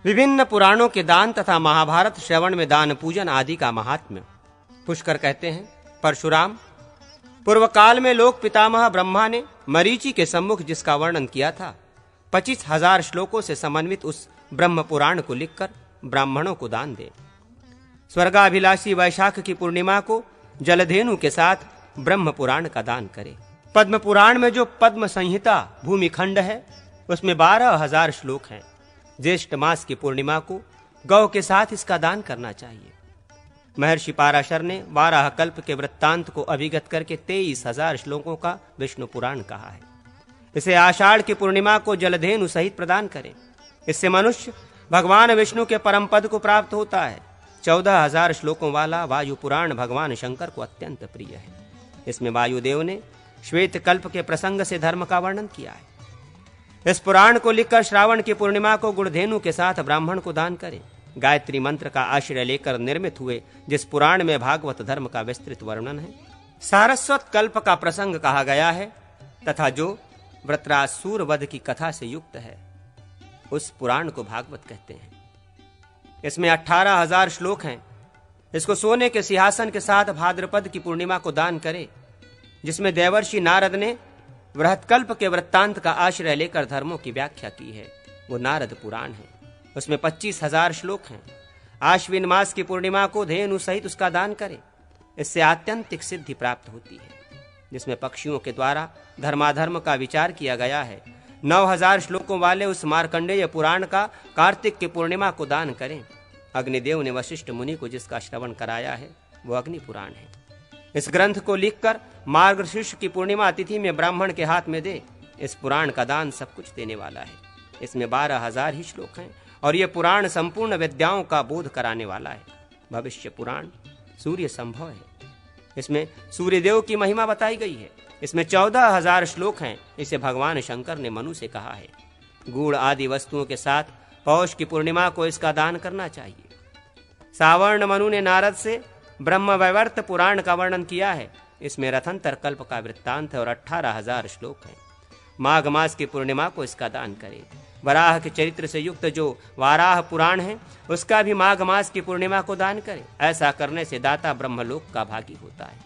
विभिन्न पुराणों के दान तथा महाभारत श्रवण में दान पूजन आदि का महात्म्य। पुष्कर कहते हैं, परशुराम, पूर्व काल में लोक पितामह ब्रह्मा ने मरीचि के सम्मुख जिसका वर्णन किया था, 25,000 श्लोकों से समन्वित उस ब्रह्म पुराण को लिखकर ब्राह्मणों को दान दे। स्वर्गाभिलाषी वैशाख की पूर्णिमा को जलधेनु के साथ ब्रह्म पुराण का दान करे। पद्म पुराण में जो पद्म संहिता भूमिखंड है, उसमें 12,000 श्लोक हैं। ज्येष्ठ मास की पूर्णिमा को गौ के साथ इसका दान करना चाहिए। महर्षि पाराशर ने 12 कल्प के वृत्तांत को अभिगत करके 23,000 श्लोकों का विष्णु पुराण कहा है। इसे आषाढ़ की पूर्णिमा को जलधेनु सहित प्रदान करें। इससे मनुष्य भगवान विष्णु के परम पद को प्राप्त होता है। 14,000 श्लोकों वाला वायु पुराण भगवान शंकर को अत्यंत प्रिय है। इसमें वायुदेव ने श्वेत कल्प के प्रसंग से धर्म का वर्णन किया है। इस पुराण को लिखकर श्रावण की पूर्णिमा को गुड़धेनु के साथ ब्राह्मण को दान करें। गायत्री मंत्र का आश्रय लेकर निर्मित हुए जिस पुराण में भागवत धर्म का विस्तृत वर्णन है, सारस्वत कल्प का प्रसंग कहा गया है तथा जो वृत्रासुर वध की कथा से युक्त है, उस पुराण को भागवत कहते हैं। इसमें 18,000 श्लोक हैं। इसको सोने के सिंहासन के साथ भाद्रपद की पूर्णिमा को दान करे, जिसमें देवर्षि नारद ने बृहत्कल्प के वृत्तांत का आश्रय लेकर धर्मों की व्याख्या की है। वो नारद पुराण है। उसमें 25,000 श्लोक हैं। आश्विन मास की पूर्णिमा को धेनु सहित उसका दान करें। इससे आत्यंतिक सिद्धि प्राप्त होती है। जिसमें पक्षियों के द्वारा धर्माधर्म का विचार किया गया है। 9,000 श्लोकों वाले उस मार्कंडेय पुराण का कार्तिक की पूर्णिमा को दान करें। अग्निदेव ने वशिष्ठ मुनि को जिसका श्रवण कराया है, वो अग्नि पुराण है। इस ग्रंथ को लिखकर मार्गशीर्ष की पूर्णिमा तिथि में ब्राह्मण के हाथ में दे। इस पुराण का दान सब कुछ देने वाला है। इसमें 12,000 ही श्लोक हैं और ये पुराण संपूर्ण विद्याओं का बोध कराने वाला है। भविष्य पुराण सूर्य संभव है। इसमें सूर्यदेव की महिमा बताई गई है। इसमें 14,000 श्लोक हैं। इसे भगवान शंकर ने मनु से कहा है। गुड़ आदि वस्तुओं के साथ पौष की पूर्णिमा को इसका दान करना चाहिए। सावर्ण मनु ने नारद से ब्रह्म वैवर्त पुराण का वर्णन किया है। इसमें रथंतर कल्प का वृत्तांत है और 18,000 श्लोक हैं। माघ मास की पूर्णिमा को इसका दान करें। वराह के चरित्र से युक्त जो वाराह पुराण है, उसका भी माघ मास की पूर्णिमा को दान करें। ऐसा करने से दाता ब्रह्मलोक का भागी होता है।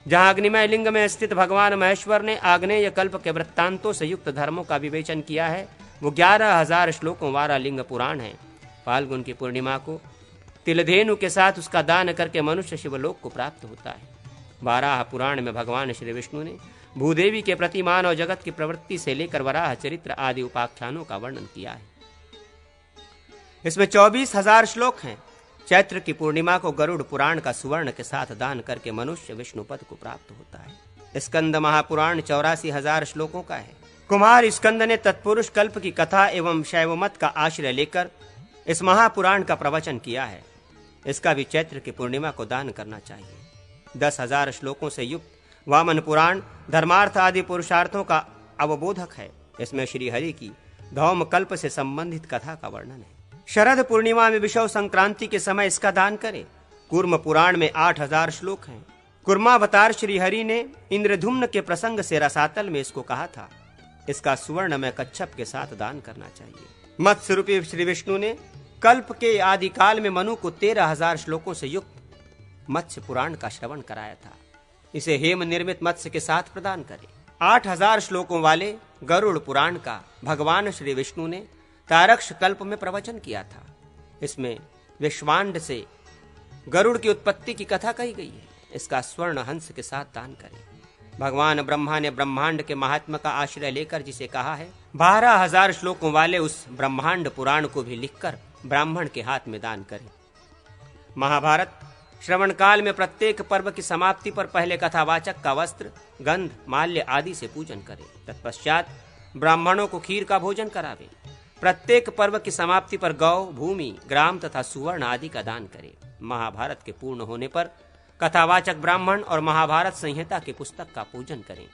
जहां अग्निमय लिंग में स्थित भगवान महेश्वर ने आग्नेय कल्प के वृत्तांतों से युक्त धर्मों का विवेचन किया है, वो 11,000 श्लोकों वाला लिंग पुराण है। फाल्गुन की पूर्णिमा को तिलधेनु के साथ उसका दान करके मनुष्य शिवलोक को प्राप्त होता है। वाराह पुराण में भगवान श्री विष्णु ने भूदेवी के प्रति मानव जगत की प्रवृत्ति से लेकर वराह चरित्र आदि उपाख्यानों का वर्णन किया है। इसमें 24,000 श्लोक हैं। चैत्र की पूर्णिमा को गरुड़ पुराण का सुवर्ण के साथ दान करके मनुष्य विष्णु पद को प्राप्त होता है। स्कंद महापुराण 84,000 श्लोकों का है। कुमार स्कंद ने तत्पुरुष कल्प की कथा एवं शैव मत का आश्रय लेकर इस महापुराण का प्रवचन किया है। इसका भी चैत्र की पूर्णिमा को दान करना चाहिए। 10,000 श्लोकों से युक्त वामन पुराण धर्मार्थ आदि पुरुषार्थों का अवबोधक है। इसमें श्री हरि की धौम कल्प से संबंधित कथा का वर्णन है। शरद पूर्णिमा में विषव संक्रांति के समय इसका दान करें। कूर्म पुराण में 8,000 श्लोक हैं। कुर्मावतार श्री हरि ने इंद्रधुम्न के प्रसंग से रसातल में इसको कहा था। इसका सुवर्ण में कच्छप के साथ दान करना चाहिए। मत्स्य रूपी श्री विष्णु ने कल्प के आदि काल में मनु को 13,000 श्लोकों से युक्त मत्स्य पुराण का श्रवण कराया था। इसे हेम निर्मित मत्स्य के साथ प्रदान करें। 8,000 श्लोकों वाले गरुड़ पुराण का भगवान श्री विष्णु ने तारक्ष कल्प में प्रवचन किया था। इसमें विश्वांड से गरुड़ की उत्पत्ति की कथा कही गई है। इसका स्वर्ण हंस के साथ दान करें। भगवान ब्रह्मा ने ब्रह्मांड के महात्मा का आश्रय लेकर जिसे कहा है, 12,000 श्लोकों वाले उस ब्रह्मांड पुराण को भी लिखकर ब्राह्मण के हाथ में दान करें। महाभारत श्रवण काल में प्रत्येक पर्व की समाप्ति पर पहले कथावाचक का वस्त्र, गंध, माल्य आदि से पूजन करें। तत्पश्चात ब्राह्मणों को खीर का भोजन करावें। प्रत्येक पर्व की समाप्ति पर गौ, भूमि, ग्राम तथा सुवर्ण आदि का दान करें। महाभारत के पूर्ण होने पर कथावाचक ब्राह्मण और महाभारत संहिता की पुस्तक का पूजन करें।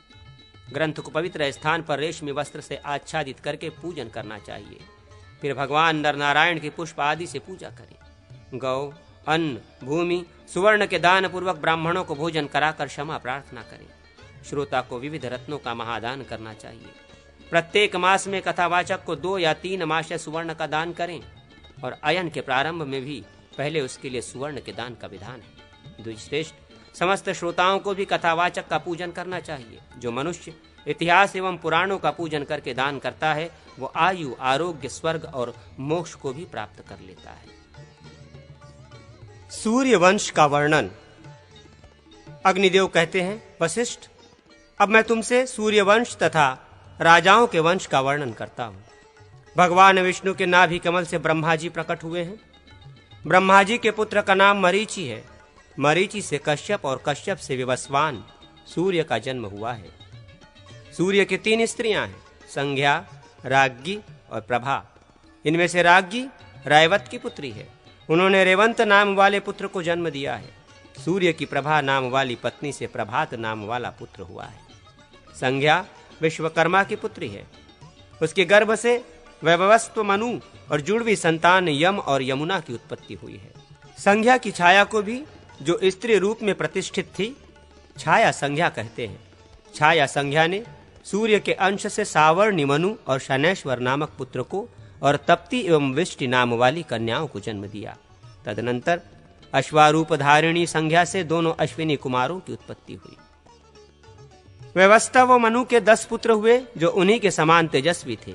ग्रंथ को पवित्र स्थान पर रेशमी वस्त्र से आच्छादित करके पूजन करना चाहिए। फिर भगवान नर नारायण की पुष्प आदि से पूजा करें। गौ, अन्न, भूमि, सुवर्ण के दान पूर्वक ब्राह्मणों को भोजन कराकर क्षमा प्रार्थना करें। श्रोता को विविध रत्नों का महादान करना चाहिए। प्रत्येक मास में कथावाचक को 2 या 3 मास सुवर्ण का दान करें और अयन के प्रारंभ में भी पहले उसके लिए सुवर्ण के दान का विधान है। द्विश्रेष्ठ, समस्त श्रोताओं को भी कथावाचक का पूजन करना चाहिए। जो मनुष्य इतिहास एवं पुराणों का पूजन करके दान करता है वो आयु, आरोग्य, स्वर्ग और मोक्ष को भी प्राप्त कर लेता है। सूर्य वंश का वर्णन। अग्निदेव कहते हैं, वशिष्ठ, अब मैं तुमसे सूर्य वंश तथा राजाओं के वंश का वर्णन करता हूं। भगवान विष्णु के नाभि कमल से ब्रह्मा जी प्रकट हुए हैं। ब्रह्मा जी के पुत्र का नाम मरीचि है। मरीचि से कश्यप और कश्यप से विवस्वान सूर्य का जन्म हुआ है। सूर्य की 3 स्त्रियां हैं, संज्ञा, राज्ञी और प्रभा। इनमें से राज्ञी रैवत की पुत्री है। उन्होंने रेवंत नाम वाले पुत्र को जन्म दिया है। सूर्य की प्रभा नाम वाली पत्नी से प्रभात नाम वाला पुत्र हुआ है। संज्ञा विश्वकर्मा की पुत्री है। उसके गर्भ से वैभवस्व मनु और जुड़वी संतान यम और यमुना की उत्पत्ति हुई है। संज्ञा की छाया को भी, जो स्त्री रूप में प्रतिष्ठित थी, छाया संज्ञा कहते हैं। छाया संज्ञा ने सूर्य के अंश से सावर्णी मनु और शनैश्वर नामक पुत्र को और तप्ती एवं विष्टि नाम वाली कन्याओं को जन्म दिया। तदनंतर अश्वारूप धारिणी संज्ञा से 2 अश्विनी कुमारों की उत्पत्ति हुई। व्यवस्था व मनु के 10 पुत्र हुए, जो उन्हीं के समान तेजस्वी थे।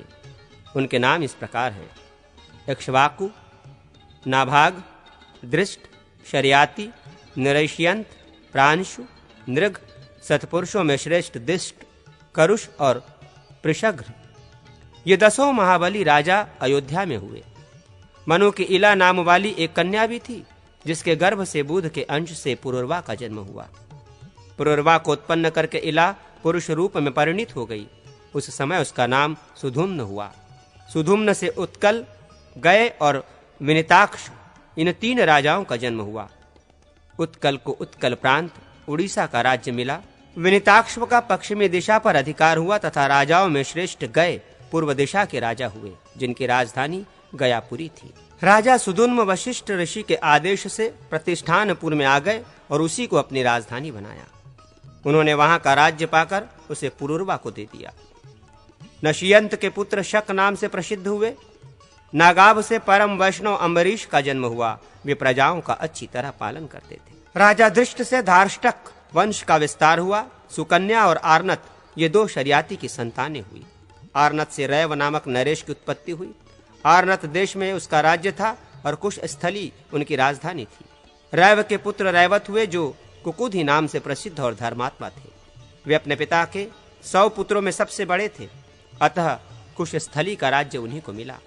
उनके नाम इस प्रकार हैं: इक्ष्वाकु, नाभाग, दृष्ट, शर्याति, निरैष्यंत, प्रांशु, नृग। सत्पुरुषों में श्रेष्ठ दिष्ट, करुष और पृषघ्र। ये 10 महाबली राजा अयोध्या में हुए। मनु की इला नाम वाली एक कन्या भी थी, जिसके गर्भ से बुध के अंश से पुरुरवा का जन्म हुआ। पुरुरवा को उत्पन्न करके इला पुरुष रूप में परिणित हो गई। उस समय उसका नाम सुधुम्न हुआ। सुधुम्न से उत्कल, गय और विनिताक्ष, इन 3 राजाओं का जन्म हुआ। उत्कल को उत्कल प्रांत, उड़ीसा का राज्य मिला। विनिताक्ष का पश्चिमी दिशा पर अधिकार हुआ तथा राजाओं में श्रेष्ठ गय पूर्व दिशा के राजा हुए, जिनकी राजधानी गयापुरी थी। राजा सुधुम्न वशिष्ठ ऋषि के आदेश से प्रतिष्ठानपुर में आ गए और उसी को अपनी राजधानी बनाया। उन्होंने वहां का राज्य पाकर उसे पुरुरवा को दे दिया। नशियंत के पुत्र शक नाम से प्रसिद्ध हुए। नागाव से परम वैष्णव अम्बरीश का जन्म हुआ। वे प्रजाओं का अच्छी तरह पालन करते थे। राजा दृष्ट से धार्ष्टक वंश का विस्तार हुआ। सुकन्या और आर्नत, ये 2 शर्याति की संतानें हुई। आर्नत से रैव नामक नरेश की उत्पत्ति हुई। आर्नत देश में उसका राज्य था और कुश स्थली उनकी राजधानी थी। रैव के पुत्र रैवत हुए, जो कुकुधी नाम से प्रसिद्ध और धर्मात्मा थे। वे अपने पिता के 100 पुत्रों में सबसे बड़े थे, अतः कुश स्थली का राज्य उन्हीं को मिला।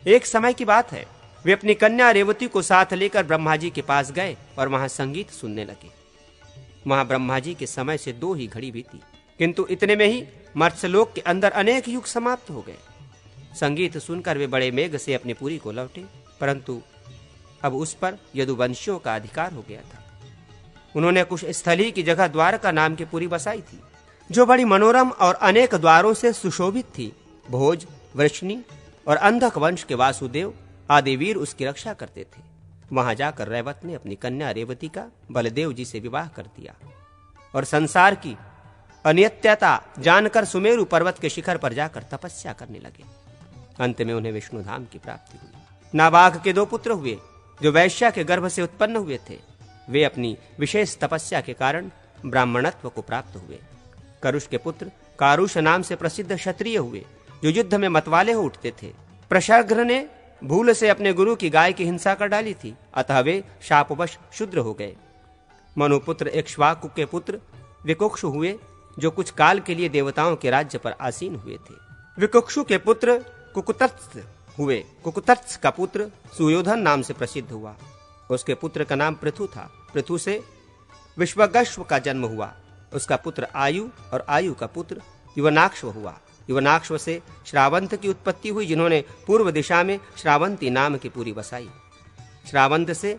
एक समय की बात है, वे अपनी कन्या रेवती को साथ लेकर ब्रह्मा जी के पास गए और वहां संगीत सुनने लगे। वहां ब्रह्मा जी के समय से 2 ही घड़ी बीती, किंतु इतने में ही मर्त्यलोक के अंदर अनेक युग समाप्त हो गए। संगीत सुनकर वे बड़े मेघ से अपनी पुरी को लौटे, परंतु अब उस पर यदुवंशियों का अधिकार हो गया था। उन्होंने कुश स्थली की जगह द्वारका नाम की पुरी बसाई थी, जो बड़ी मनोरम और अनेक द्वारों से सुशोभित थी। भोज, वृष्णि और अंधक वंश के वासुदेव आदि वीर उसकी रक्षा करते थे। वहां जाकर रैवत ने अपनी कन्या रेवती का बलदेव जी से विवाह कर दिया और संसार की अनित्यता जानकर सुमेरु पर्वत के शिखर पर जाकर तपस्या करने लगे। अंत में उन्हें विष्णु धाम की प्राप्ति हुई। नाबाघ के 2 पुत्र हुए, जो वैश्या के गर्भ से उत्पन्न हुए थे। वे अपनी विशेष तपस्या के कारण ब्राह्मणत्व को प्राप्त हुए। करुष के पुत्र कारुष नाम से प्रसिद्ध क्षत्रिय हुए, जो युद्ध में मतवाले हो उठते थे। प्रशर्घ्र ने भूल से अपने गुरु की गाय की हिंसा कर डाली थी, अतः वे शापवश शूद्र हो गए। मनुपुत्र इक्ष्वाकु के पुत्र विकुक्षु हुए, जो कुछ काल के लिए देवताओं के राज्य पर आसीन हुए थे। विकुक्षु के पुत्र कुकुतत्स हुए। कुकुतत्स का पुत्र सुयोधन नाम से प्रसिद्ध हुआ। उसके पुत्र का नाम पृथु था। पृथु से विश्वगश्व का जन्म हुआ। उसका पुत्र आयु और आयु का पुत्र युवनाक्ष्व हुआ। युवनाक्ष्व से श्रावंत की उत्पत्ति हुई, जिन्होंने पूर्व दिशा में श्रावंती नाम की पुरी बसाई। श्रावंत से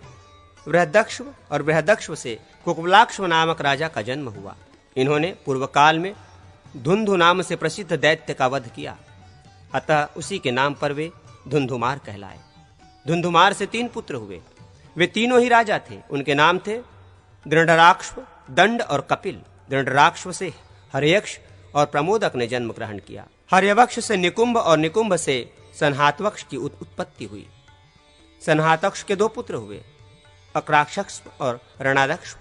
बृहदक्ष्व और बृहदक्ष्व से कुकुलाक्ष्व नामक राजा का जन्म हुआ। इन्होंने पूर्व काल में धुंधु नाम से प्रसिद्ध दैत्य का वध किया, अतः उसी के नाम पर वे धुंधुमार कहलाए। धुंधुमार से 3 पुत्र हुए। वे तीनों ही राजा थे। उनके नाम थे दृढ़राक्ष्व, दंड और कपिल। दृढ़राक्ष्व से हर्यक्ष और प्रमोदक ने जन्म ग्रहण किया। हर्यवक्ष से निकुंभ और निकुंभ से संहातवक्ष की उत्पत्ति हुई। संहातक्ष के दो पुत्र हुए, अक्राक्षक्ष और रणादक्ष।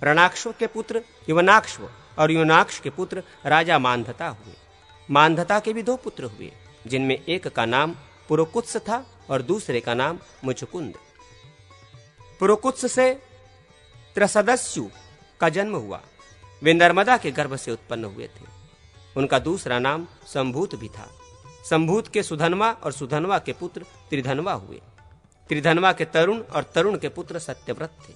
रणाक्ष के पुत्र युवनाक्ष और युवनाक्ष के पुत्र राजा मानधता हुए। मानधता के भी दो पुत्र हुए, जिनमें एक का नाम पुरुकुत्स था और दूसरे का नाम मुचुकुंद। पुरुकुत्स से त्रसदस्यु का जन्म हुआ। वे नर्मदा के गर्भ से उत्पन्न हुए थे। उनका दूसरा नाम संभूत भी था। संभूत के सुधनवा और सुधनवा के पुत्र त्रिधनवा हुए। त्रिधनवा के तरुण और तरुण के पुत्र सत्यव्रत थे।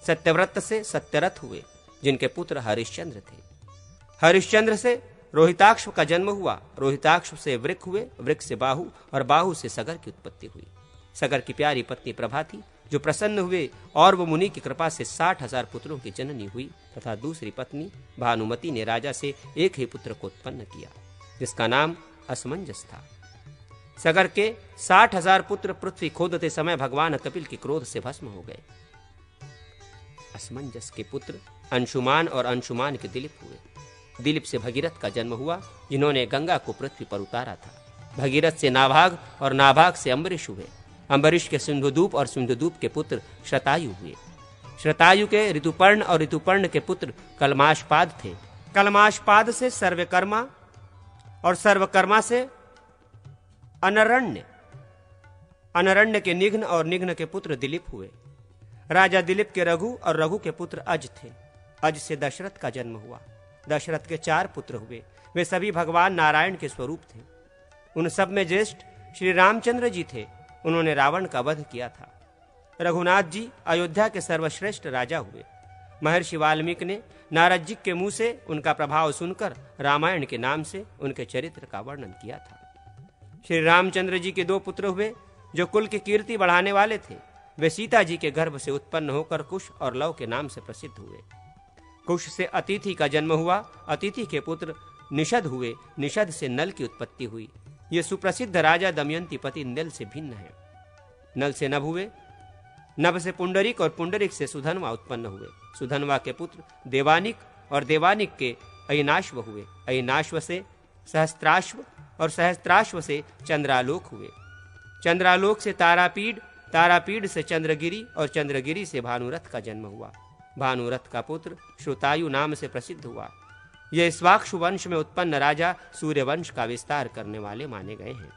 सत्यव्रत से सत्यरथ हुए, जिनके पुत्र हरिश्चंद्र थे। हरिश्चंद्र से रोहिताक्ष का जन्म हुआ। रोहिताक्ष से वृक हुए, वृक से बाहु और बाहु से सगर की उत्पत्ति हुई। सगर की प्यारी पत्नी प्रभा थी, जो प्रसन्न हुए और वो मुनि की कृपा से 60,000 पुत्रों की जननी हुई, तथा दूसरी पत्नी भानुमति ने राजा से एक ही पुत्र को उत्पन्न किया, जिसका नाम असमंजस था। सगर के 60,000 पुत्र पृथ्वी खोदते समय भगवान कपिल के क्रोध से भस्म हो गए। असमंजस के पुत्र अंशुमान और अंशुमान के दिलीप हुए। दिलीप से भगीरथ का जन्म हुआ, जिन्होंने गंगा को पृथ्वी पर उतारा था। भगीरथ से नाभाग और नाभाग से अम्बरीश हुए। अम्बरीश के सिंधुदूप और सिंधुदूप के पुत्र शतायु हुए। शतायु के ऋतुपर्ण और ऋतुपर्ण के पुत्र कलमाशपाद थे। कलमाशपाद से सर्वकर्मा और सर्वकर्मा से अनरण्य। अनरण्य के निघ्न और निघ्न के पुत्र दिलीप हुए। राजा दिलीप के रघु और रघु के पुत्र अज थे। अज से दशरथ का जन्म हुआ। दशरथ के 4 पुत्र हुए। वे सभी भगवान नारायण के स्वरूप थे। उन सब में ज्येष्ठ श्री रामचंद्र जी थे। उन्होंने रावण का वध किया था। रघुनाथ जी अयोध्या के सर्वश्रेष्ठ राजा हुए। महर्षि वाल्मीकि ने नारद जी के मुंह से उनका प्रभाव सुनकर रामायण के नाम से उनके चरित्र का वर्णन किया था। श्री रामचंद्र जी के 2 पुत्र हुए, जो कुल की कीर्ति बढ़ाने वाले थे। वे सीता जी के गर्भ से उत्पन्न होकर कुश और लव के नाम से प्रसिद्ध हुए। कुश से अतिथि का जन्म हुआ। अतिथि के पुत्र निषद हुए। निषद से नल की उत्पत्ति हुई। ये सुप्रसिद्ध राजा दमयंती पति नल से भिन्न है। नल से नभ हुए। नभ से पुंडरिक और पुंडरिक से सुधनवा उत्पन्न हुए। सुधनवा के पुत्र देवानिक और देवानिक के अयनाश्व हुए। अयनाश्व से सहस्त्राश्व और सहस्त्राश्व से चंद्रालोक हुए। चंद्रालोक से तारापीड, तारापीड से चंद्रगिरी और चंद्रगिरी से भानुरथ का जन्म हुआ। भानुरथ का पुत्र श्रुतायु नाम से प्रसिद्ध हुआ। यह स्वाक्षु वंश में उत्पन्न राजा सूर्यवंश का विस्तार करने वाले माने गए हैं।